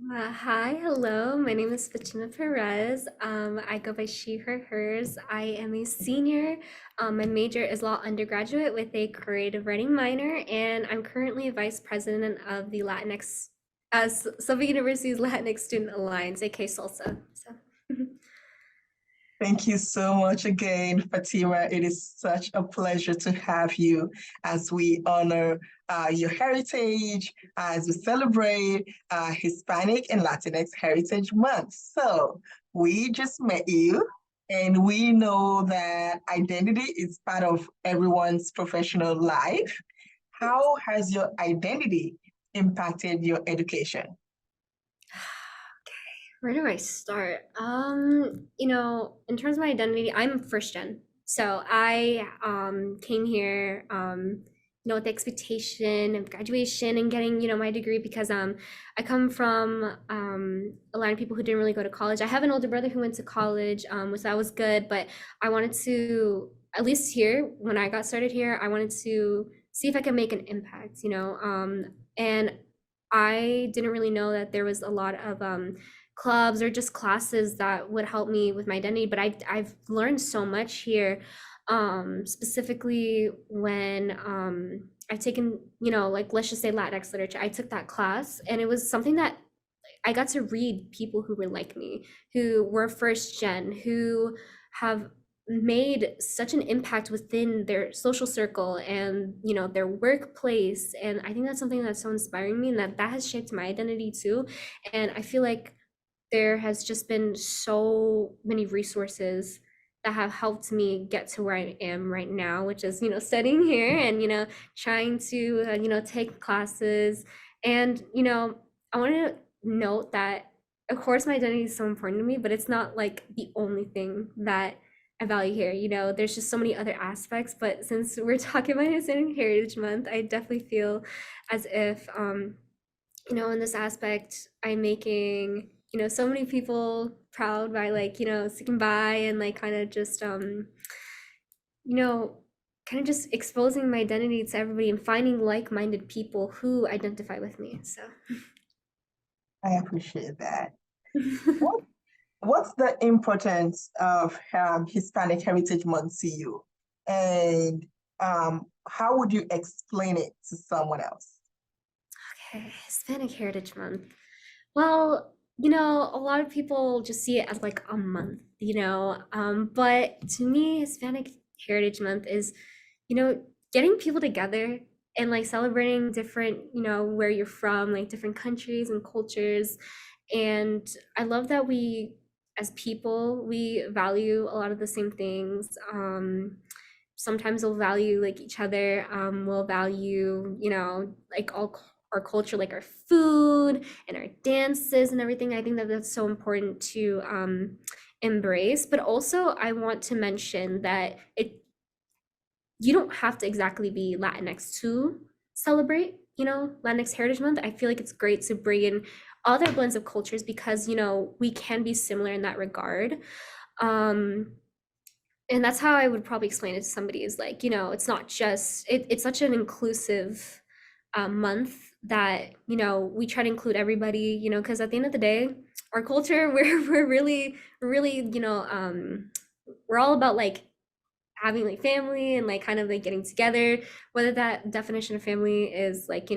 Hi, hello. My name is Fatima Perez. I go by she, her, hers. I am a senior. My major is law undergraduate with a creative writing minor, and I'm currently vice president of the Latinx, Sylvia University's Latinx Student Alliance, aka SALSA. So, Thank you so much again, Fatima. It is such a pleasure to have you as we honor your heritage, as we celebrate Hispanic and Latinx Heritage Month. So, we just met you, and we know that identity is part of everyone's professional life. How has your identity impacted your education? where do I start? In terms of my identity, I'm first gen. So I came here with the expectation of graduation and getting, my degree because I come from a lot of people who didn't really go to college. I have an older brother who went to college, which that was good, but I wanted to, at least here, when I got started here, I wanted to see if I could make an impact, and I didn't really know that there was a lot of clubs or just classes that would help me with my identity. But I've learned so much here, specifically when I've taken, like let's just say Latinx literature. I took that class and it was something that I got to read people who were like me, who were first gen, who have made such an impact within their social circle and their workplace. And I think that's something that's so inspiring me, and that has shaped my identity too. And I feel like there has just been so many resources that have helped me get to where I am right now, which is, studying here and, trying to, take classes. And, I want to note that, of course, my identity is so important to me, but it's not like the only thing that I value here. There's just so many other aspects. But since we're talking about Hispanic Heritage Month, I definitely feel as if, in this aspect, I'm making, so many people proud by like, sticking by and like kind of just you know, kind of just exposing my identity to everybody and finding like-minded people who identify with me. So I appreciate that. What What's the importance of Hispanic Heritage Month to you? And how would you explain it to someone else? okay, Hispanic Heritage Month. Well, a lot of people just see it as like a month, but to me, Hispanic Heritage Month is, you know, getting people together and like celebrating different, where you're from, like different countries and cultures. And I love that we, as people, we value a lot of the same things. Sometimes we'll value like each other. We'll value, like all our culture, like our food and our dances and everything. I think that that's so important to embrace. But also, I want to mention that you don't have to exactly be Latinx to celebrate, Latinx Heritage Month. I feel like it's great to bring in other blends of cultures because, we can be similar in that regard. Um, and that's how I would probably explain it to somebody is like, it's not just, it's such an inclusive month that, we try to include everybody, because at the end of the day, our culture, we're really, we're all about like having like family and like kind of like getting together, whether that definition of family is like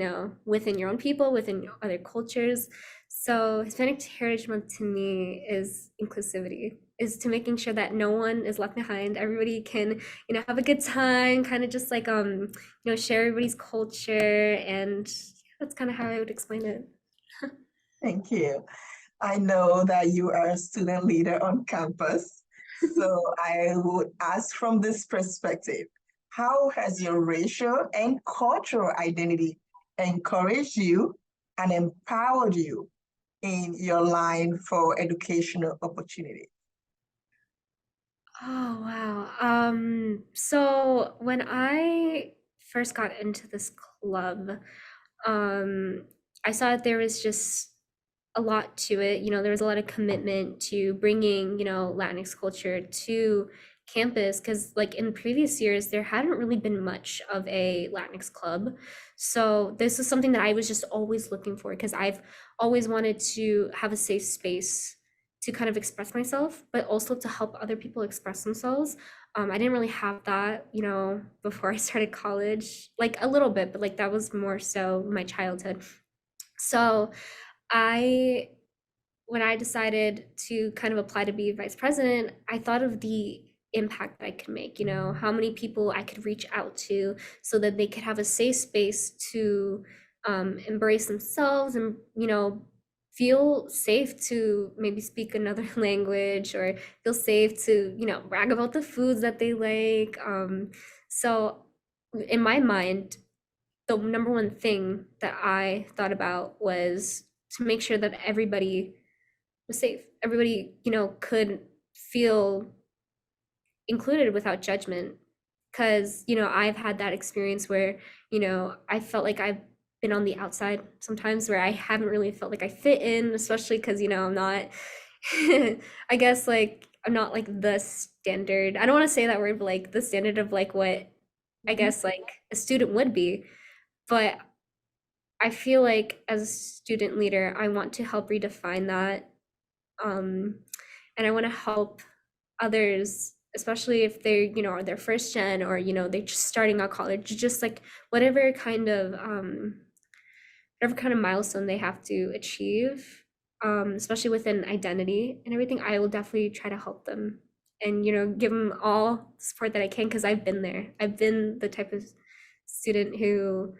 within your own people, within other cultures. So Hispanic Heritage Month to me is inclusivity, is to making sure that no one is left behind, everybody can have a good time, kind of just like share everybody's culture. And that's kind of how I would explain it. Thank you. I know that you are a student leader on campus. So I would ask from this perspective, how has your racial and cultural identity encouraged you and empowered you in your line for educational opportunity? Oh wow. So when I first got into this club, um, I saw that there was just a lot to it. There was a lot of commitment to bringing, Latinx culture to campus, because like in previous years there hadn't really been much of a Latinx club. So this is something that I was just always looking for, because I've always wanted to have a safe space to kind of express myself, but also to help other people express themselves. I didn't really have that, before I started college, like a little bit, but like that was more so my childhood. So I when I decided to kind of apply to be vice president, I thought of the impact that I could make, how many people I could reach out to so that they could have a safe space to embrace themselves and, feel safe to maybe speak another language, or feel safe to, brag about the foods that they like. So, in my mind, the number one thing that I thought about was to make sure that everybody was safe. Everybody, could feel included without judgment. Because, I've had that experience where, I felt like I've been on the outside sometimes, where I haven't really felt like I fit in, especially because, I'm not, I guess, like, I'm not like the standard. I don't want to say that word, but like the standard of like what I Mhm. guess like a student would be. But I feel like as a student leader, I want to help redefine that, um, and I want to help others, especially if they're are their first gen, or they're just starting out college, just like whatever kind of milestone they have to achieve, especially within identity and everything. I will definitely try to help them and give them all the support that I can, because I've been there. I've been the type of student who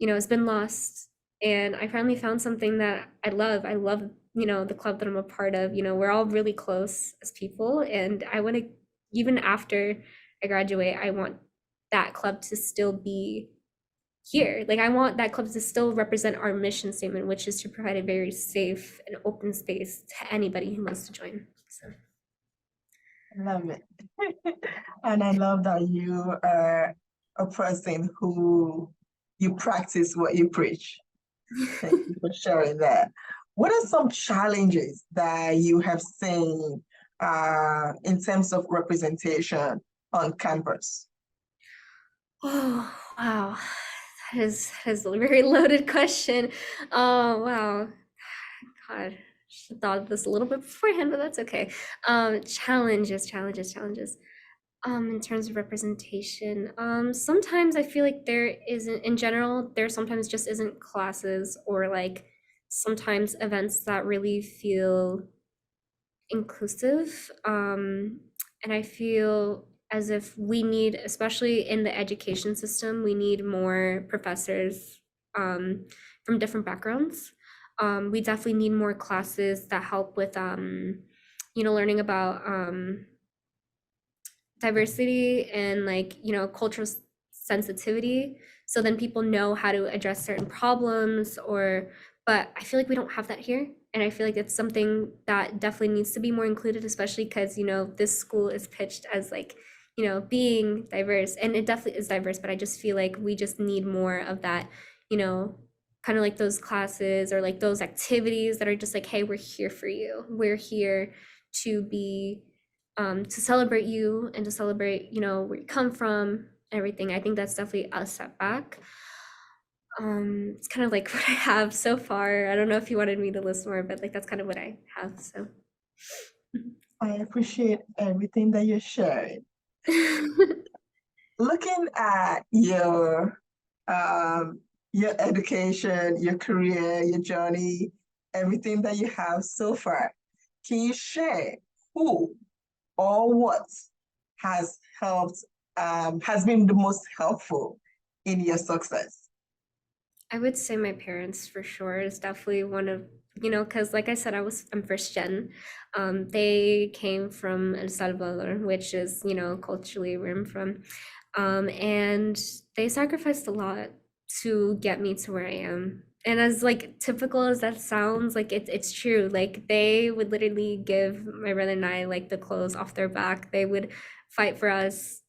has been lost, and I finally found something that I love, the club that I'm a part of. We're all really close as people, and I want to, even after I graduate, I want that club to still be here. Like I want that club to still represent our mission statement, which is to provide a very safe and open space to anybody who wants to join. So I love it. And I love that you are a person who you practice what you preach. Thank you for sharing that. What are some challenges that you have seen in terms of representation on campus? oh wow, that is a very loaded question. Oh wow, God, should have thought of this a little bit beforehand, but that's okay. Challenges. In terms of representation, sometimes I feel like there isn't, in general, there sometimes just isn't classes, or like sometimes events that really feel inclusive. And I feel as if we need, especially in the education system, we need more professors from different backgrounds. We definitely need more classes that help with, learning about diversity and like, cultural sensitivity. So then people know how to address certain problems, but I feel like we don't have that here. And I feel like it's something that definitely needs to be more included, especially because, this school is pitched as like, being diverse, and it definitely is diverse, but I just feel like we just need more of that, you know, kind of like those classes or like those activities that are just like, hey, we're here for you. We're here to be to celebrate you and to celebrate, where you come from, everything. I think that's definitely a setback. It's kind of like what I have so far. I don't know if you wanted me to list more, but like that's kind of what I have. So I appreciate everything that you shared. Looking at um, your education, your career, your journey, everything that you have so far, can you share who or what has helped, has been the most helpful in your success? I would say my parents for sure is definitely one of, because like I said, I'm first gen. They came from El Salvador, which is, culturally where I'm from. And they sacrificed a lot to get me to where I am. And as like typical as that sounds, like it's true. Like they would literally give my brother and I like the clothes off their back. They would fight for us,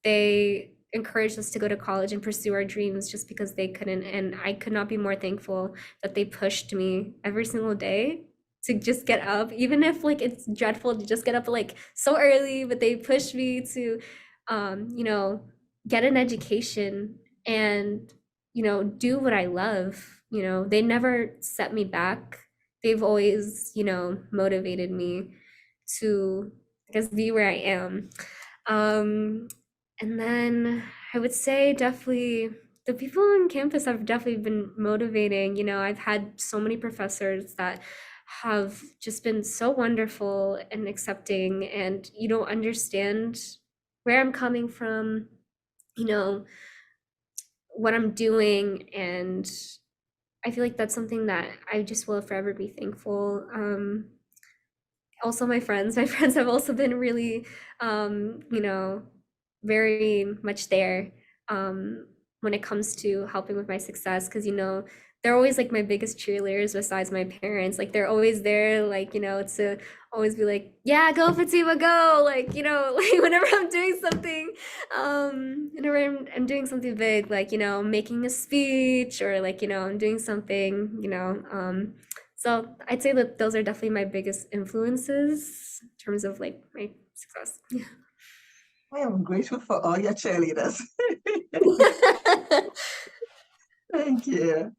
they encouraged us to go to college and pursue our dreams just because they couldn't. And I could not be more thankful that they pushed me every single day. to just get up, even if like it's dreadful to just get up like so early, but they push me to, you know, get an education and, you know, do what I love. You know, they never set me back. They've always, you know, motivated me to, I guess, be where I am. Um, and then I would say definitely the people on campus have definitely been motivating. You know, I've had so many professors that have just been so wonderful and accepting, and you don't understand where I'm coming from, you know, what I'm doing. And I feel like that's something that I just will forever be thankful. Also my friends have also been really, you know, very much there, um, when it comes to helping with my success, because you know they're always like my biggest cheerleaders besides my parents. Like they're always there, like, you know, to always be like, yeah, go Fatima, go, like, you know, like whenever I'm doing something, whenever I'm doing something big, like, you know, making a speech, or like, you know, I'm doing something, you know, so I'd say that those are definitely my biggest influences in terms of like my success. I am grateful for all your cheerleaders. Thank you.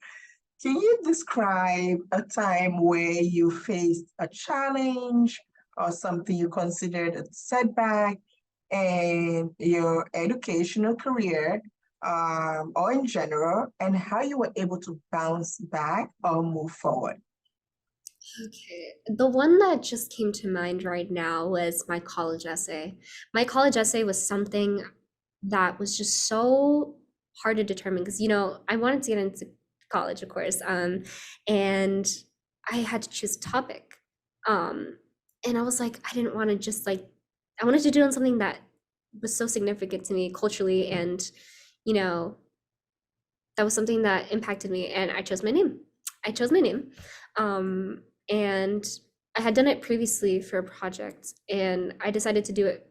Can you describe a time where you faced a challenge or something you considered a setback in your educational career, or in general, and how you were able to bounce back or move forward? Okay. The one that just came to mind right now was my college essay. My college essay was something that was just so hard to determine because, you know, I wanted to get into college, of course, and I had to choose a topic. Um, and I was like, I didn't want to just like, I wanted to do on something that was so significant to me culturally, and, you know, that was something that impacted me, and I chose my name. I chose my name. And I had done it previously for a project, and I decided to do it,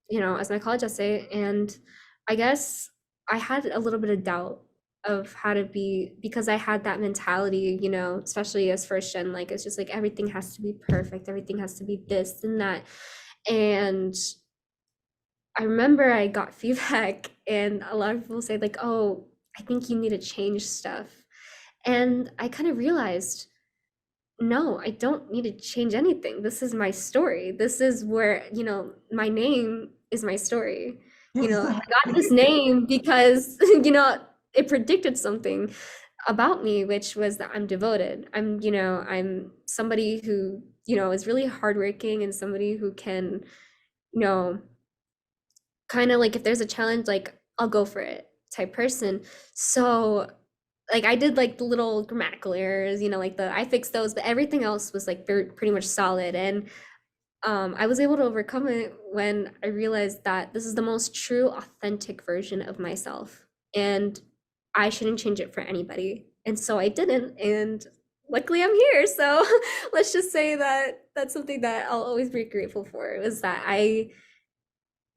you know, as my college essay. And I guess I had a little bit of doubt of how to be, because I had that mentality, you know, especially as first gen, like it's just like everything has to be perfect, everything has to be this and that. And I remember I got feedback, and a lot of people say, like, oh, I think you need to change stuff. And I kind of realized, no, I don't need to change anything. This is my story. This is where, you know, my name is my story. You know, I got this Exactly. name because, you know, it predicted something about me, which was that I'm devoted. I'm, you know, I'm somebody who, you know, is really hardworking, and somebody who can, you know, kind of like if there's a challenge, like I'll go for it type person. So like I did like the little grammatical errors, you know, like the I fixed those, but everything else was like pretty much solid. And I was able to overcome it when I realized that this is the most true, authentic version of myself, and I shouldn't change it for anybody. And so I didn't, and luckily I'm here. So let's just say that that's something that I'll always be grateful for, is that I,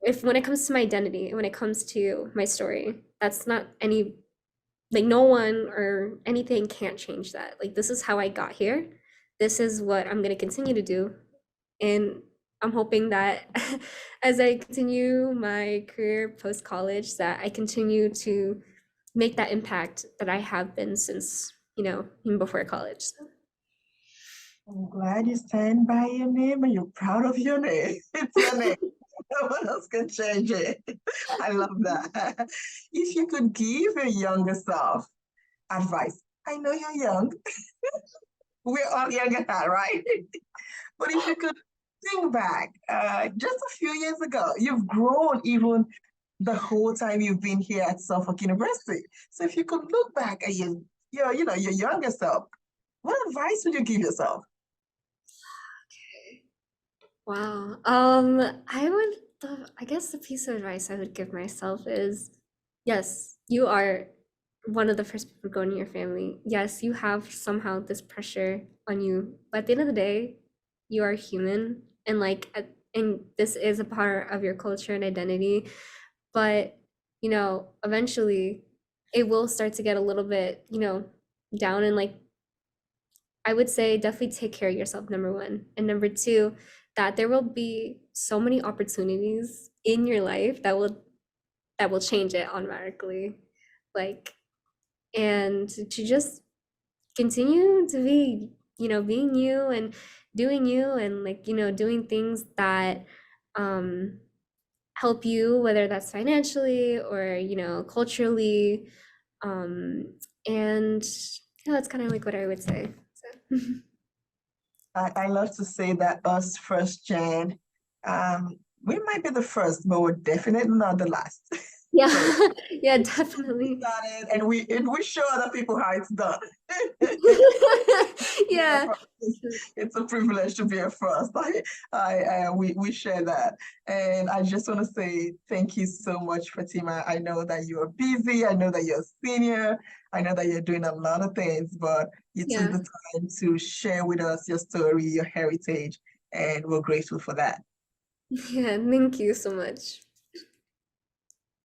if when it comes to my identity, when it comes to my story, that's not any, like no one or anything can't change that. Like this is how I got here. This is what I'm going to continue to do. And I'm hoping that as I continue my career post college, that I continue to make that impact that I have been since, you know, even before college. So. I'm glad you stand by your name and you're proud of your name. It's your name. No one else can change it. I love that. If you could give your younger self advice, I know you're young. We're all young at that, right? But if you could think back, just a few years ago, you've grown even the whole time you've been here at Suffolk University. So if you could look back at your younger self, what advice would you give yourself? Wow. I guess the piece of advice I would give myself is, yes, you are one of the first people to go in your family. Yes, you have somehow this pressure on you, but at the end of the day, you are human, and and this is a part of your culture and identity. But, you know, eventually it will start to get a little bit, you know, down, and like I would say definitely take care of yourself, number one. And number two, that there will be so many opportunities in your life that will change it automatically. Like, and to just continue to be, being you and doing you and like, doing things that um help you, whether that's financially or, culturally. Um, and yeah, that's kind of like what I would say. So I love to say that us first gen, we might be the first, but we're definitely not the last. So yeah, yeah, we definitely. started and we show other people how it's done. Be a Yeah. first. It's a privilege to be a first. We share that, and I just want to say thank you so much, Fatima. I know that you are busy. I know that you're a senior. I know that you're doing a lot of things, but you took Yeah. the time to share with us your story, your heritage, and we're grateful for that. Yeah, thank you so much.